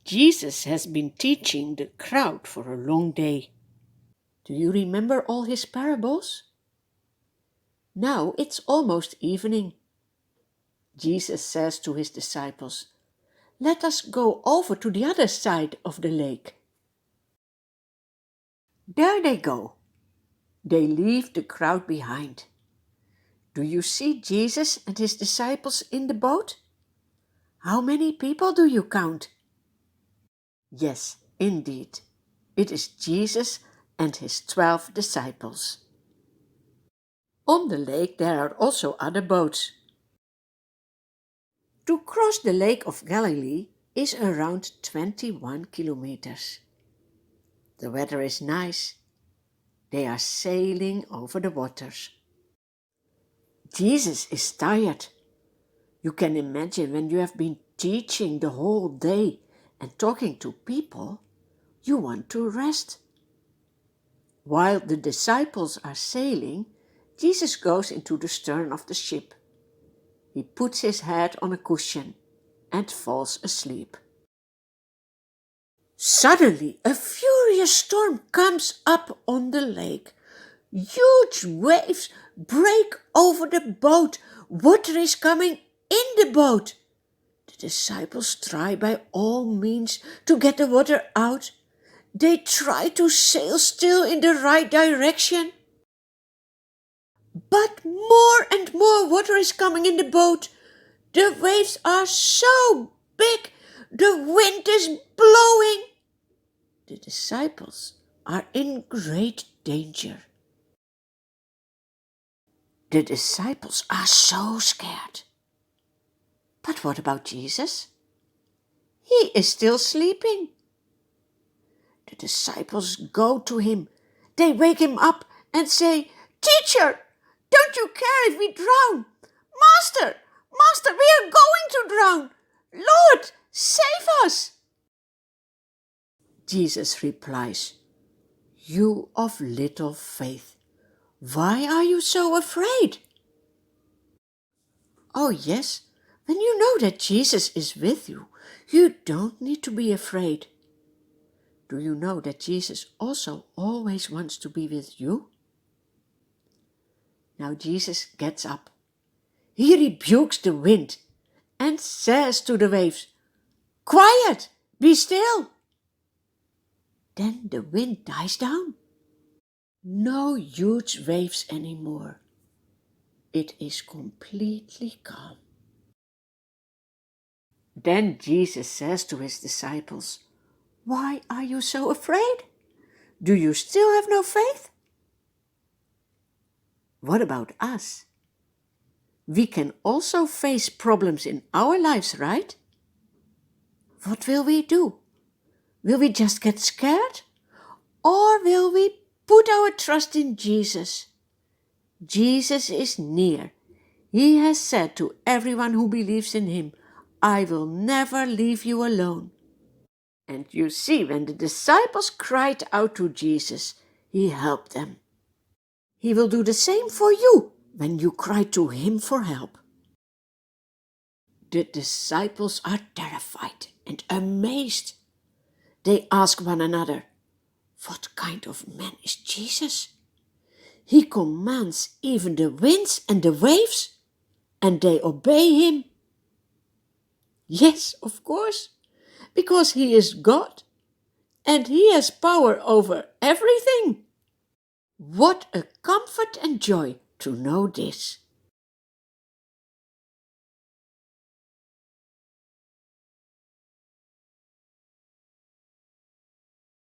Jesus has been teaching the crowd for a long day. Do you remember all his parables? Now it's almost evening. Jesus says to his disciples, "Let us go over to the other side of the lake." There they go. They leave the crowd behind. Do you see Jesus and his disciples in the boat? How many people do you count? Yes, indeed. It is Jesus and his 12 disciples. On the lake there are also other boats. To cross the Lake of Galilee is around 21 kilometers. The weather is nice. They are sailing over the waters. Jesus is tired. You can imagine when you have been teaching the whole day and talking to people, you want to rest. While the disciples are sailing, Jesus goes into the stern of the ship. He puts his head on a cushion and falls asleep. Suddenly, a furious storm comes up on the lake. Huge waves break over the boat. Water is coming in the boat. The disciples try by all means to get the water out. They try to sail still in the right direction. But more and more water is coming in the boat. The waves are so big, the wind is blowing. The disciples are in great danger. The disciples are so scared. But what about Jesus? He is still sleeping. The disciples go to him. They wake him up and say, "Teacher, don't you care if we drown? Master, we are going to drown. Lord, save us." Jesus replies, "You of little faith, why are you so afraid?" Oh yes, when you know that Jesus is with you, you don't need to be afraid. Do you know that Jesus also always wants to be with you? Now Jesus gets up. He rebukes the wind and says to the waves, "Quiet, be still." Then the wind dies down. No huge waves anymore. It is completely calm. Then Jesus says to his disciples, "Why are you so afraid? Do you still have no faith?" What about us? We can also face problems in our lives, right? What will we do? Will we just get scared? Or will we put our trust in Jesus? Jesus is near. He has said to everyone who believes in him, "I will never leave you alone." And you see, when the disciples cried out to Jesus, he helped them. He will do the same for you when you cry to him for help. The disciples are terrified and amazed. They ask one another, "What kind of man is Jesus? He commands even the winds and the waves, and they obey him." Yes, of course, because he is God, and he has power over everything. What a comfort and joy to know this.